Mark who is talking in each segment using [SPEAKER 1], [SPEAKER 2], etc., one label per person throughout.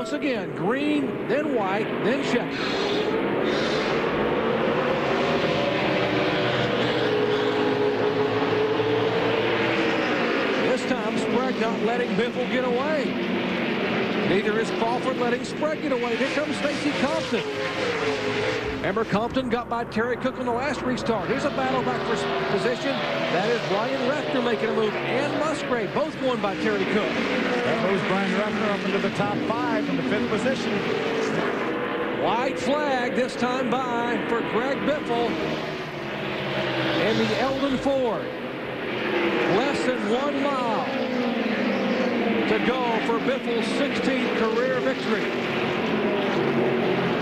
[SPEAKER 1] once again. Green, then white, then checker. This time Sprague not letting Biffle get away. Neither is Crawford letting Sprague get away. Here comes Stacy Compton. Remember, Compton got by Terry Cook on the last restart. Here's a battle back for position. That is Brian Refner making a move, and Musgrave, both won by Terry Cook.
[SPEAKER 2] That moves Brian Refner up into the top 5 in the 5th position.
[SPEAKER 1] White flag this time by for Greg Biffle and the Eldon Ford. Less than 1 mile to go for Biffle's 16th career victory.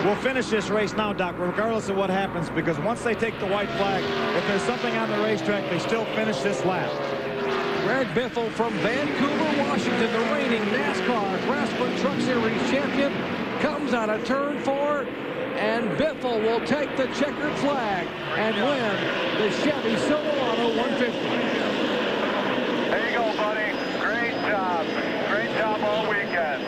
[SPEAKER 2] We'll finish this race now, Doc, regardless of what happens, because once they take the white flag, if there's something on the racetrack, they still finish this lap.
[SPEAKER 1] Greg Biffle from Vancouver, Washington, the reigning NASCAR Craftsman Truck Series champion, comes out of turn 4, and Biffle will take the checkered flag and win the Chevy Silverado 150.
[SPEAKER 3] There you go, buddy. Great job. Great job all weekend.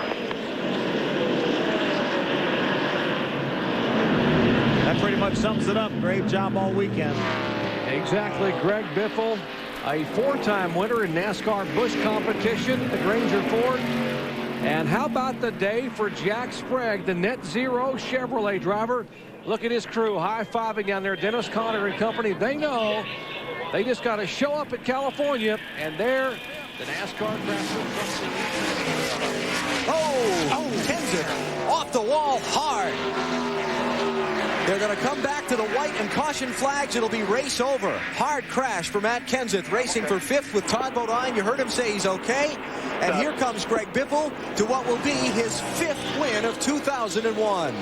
[SPEAKER 2] That pretty much sums it up. Great job all weekend.
[SPEAKER 1] Exactly. Greg Biffle, a 4-time winner in NASCAR Busch competition at the Granger Ford. And how about the day for Jack Sprague, the Net Zero Chevrolet driver? Look at his crew high-fiving down there. Dennis Conner and company, they know they just got to show up at California, and there the NASCAR Craftsman.
[SPEAKER 4] Oh, Kenseth off the wall hard. They're going to come back to the white and caution flags. It'll be race over. Hard crash for Matt Kenseth, racing for 5th with Todd Bodine. You heard him say he's okay. And here comes Greg Biffle to what will be his 5th win of 2001.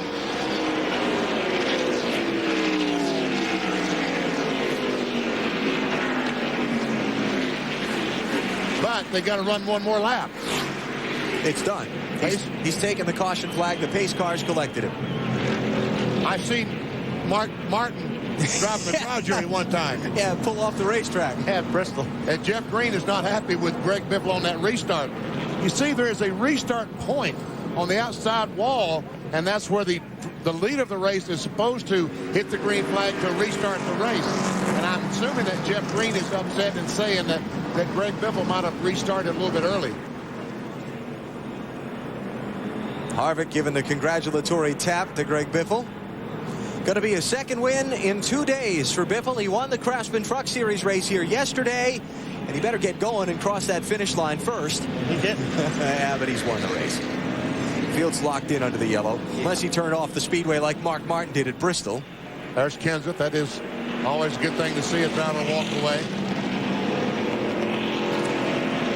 [SPEAKER 5] But they got to run one more lap.
[SPEAKER 4] It's done. He's taken the caution flag. The pace cars collected him.
[SPEAKER 5] I've seen Martin drop the car jury one time.
[SPEAKER 4] Yeah, pull off the racetrack.
[SPEAKER 5] At Bristol. And Jeff Green is not happy with Greg Biffle on that restart. You see, there is a restart point on the outside wall, and that's where the lead of the race is supposed to hit the green flag to restart the race. And I'm assuming that Jeff Green is upset and saying that Greg Biffle might have restarted a little bit early.
[SPEAKER 4] Harvick giving the congratulatory tap to Greg Biffle. Going to be a 2nd win in 2 days for Biffle. He won the Craftsman Truck Series race here yesterday, and he better get going and cross that finish line first.
[SPEAKER 2] He didn't.
[SPEAKER 4] Yeah, but he's won the race. Field's locked in under the yellow, unless he turned off the speedway like Mark Martin did at Bristol.
[SPEAKER 5] There's Kenseth. That is always a good thing to see a driver walk away.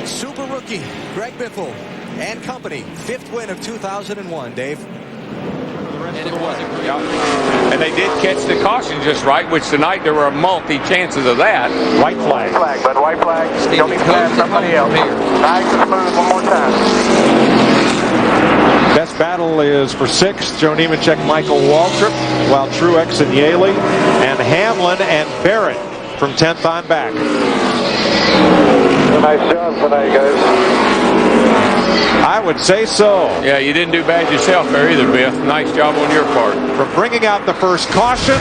[SPEAKER 4] Super rookie Greg Biffle and company, 5th win of 2001, Dave.
[SPEAKER 6] And it wasn't. Yeah. And they did catch the caution just right, which tonight there were multi chances of that.
[SPEAKER 2] White flag.
[SPEAKER 3] White flag, but white flag. Don't need to pass somebody else. Back to the move one more time.
[SPEAKER 7] Best battle is for 6th. Joe Nemechek, Michael Waltrip, while Truex and Yaley and Hamlin and Barrett from 10th on back.
[SPEAKER 3] Nice job tonight, guys.
[SPEAKER 7] I would say so.
[SPEAKER 6] Yeah, you didn't do bad yourself there either, Biff. Nice job on your part.
[SPEAKER 7] From bringing out the first caution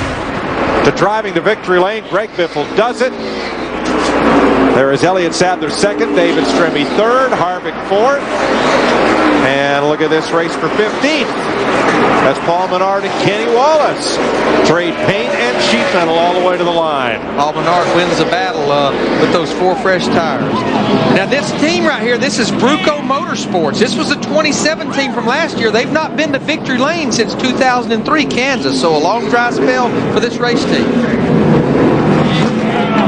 [SPEAKER 7] to driving to victory lane, Greg Biffle does it. There is Elliott Sadler 2nd, David Stremme 3rd, Harvick 4th. And look at this race for 15th. That's Paul Menard and Kenny Wallace. Trade paint and sheet metal all the way to the line.
[SPEAKER 8] Paul Menard wins the battle with those 4 fresh tires. Now this team right here, this is Bruco Motorsports. This was a 2017 from last year. They've not been to victory lane since 2003 Kansas. So a long dry spell for this race team.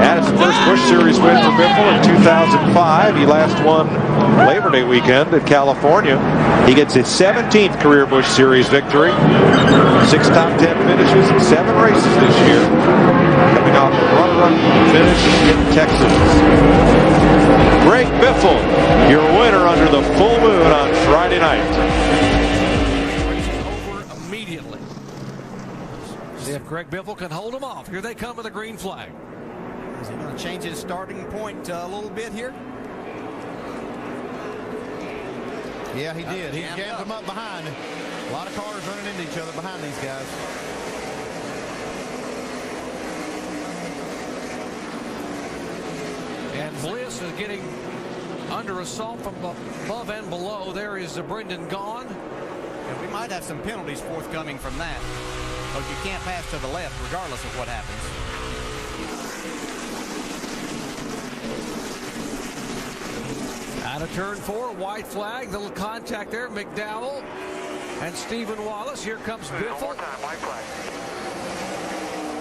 [SPEAKER 7] That is the first Busch Series win for Biffle in 2005. He last won Labor Day weekend at California. He gets his 17th career Busch Series victory. 6 top 10 finishes in 7 races this year. Coming off a run finish in Texas. Greg Biffle, your winner under the full moon on Friday night.
[SPEAKER 1] Over immediately. See if Greg Biffle can hold him off. Here they come with a green flag.
[SPEAKER 4] Is he going to change his starting point a little bit here?
[SPEAKER 9] Yeah, he did. He jammed them up behind. A lot of cars running into each other behind these guys.
[SPEAKER 1] And Bliss is getting under assault from above and below. There is Brendan Gaughan.
[SPEAKER 10] And we might have some penalties forthcoming from that. Because you can't pass to the left regardless of what happens.
[SPEAKER 1] Out of turn 4, white flag, little contact there. McDowell and Stephen Wallace. Here comes Biffle.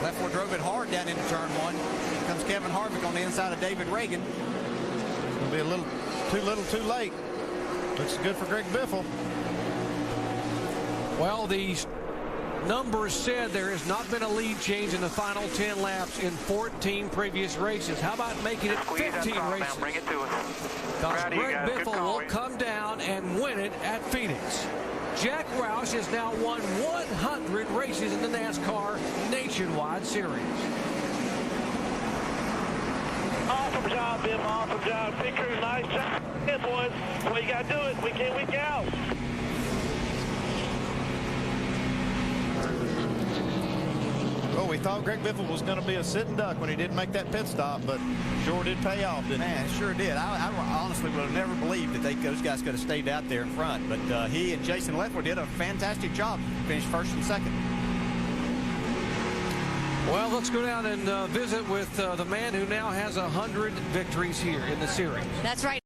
[SPEAKER 10] Leffler drove it hard down into turn 1. Here comes Kevin Harvick on the inside of David Reagan.
[SPEAKER 9] It'll be a little too late. Looks good for Greg Biffle.
[SPEAKER 1] Well, the numbers said there has not been a lead change in the final 10 laps in 14 previous races. How about making it 15 races?
[SPEAKER 3] Bring it to us.
[SPEAKER 1] Because Greg Biffle will come down and win it at Phoenix. Jack Roush has now won 100 races in the NASCAR Nationwide Series.
[SPEAKER 3] Awesome job, Biffle. Awesome job. Big crew, nice job. Yeah, boys. That's what you got to do it week in, week out.
[SPEAKER 9] Well, we thought Greg Biffle was going to be a sitting duck when he didn't make that pit stop, but sure did pay off, didn't
[SPEAKER 10] Man, it sure did. I honestly would have never believed that those guys could have stayed out there in front. But he and Jason Leffler did a fantastic job. Finished first and second.
[SPEAKER 1] Well, let's go down and visit with the man who now has 100 victories here in the series.
[SPEAKER 11] That's right.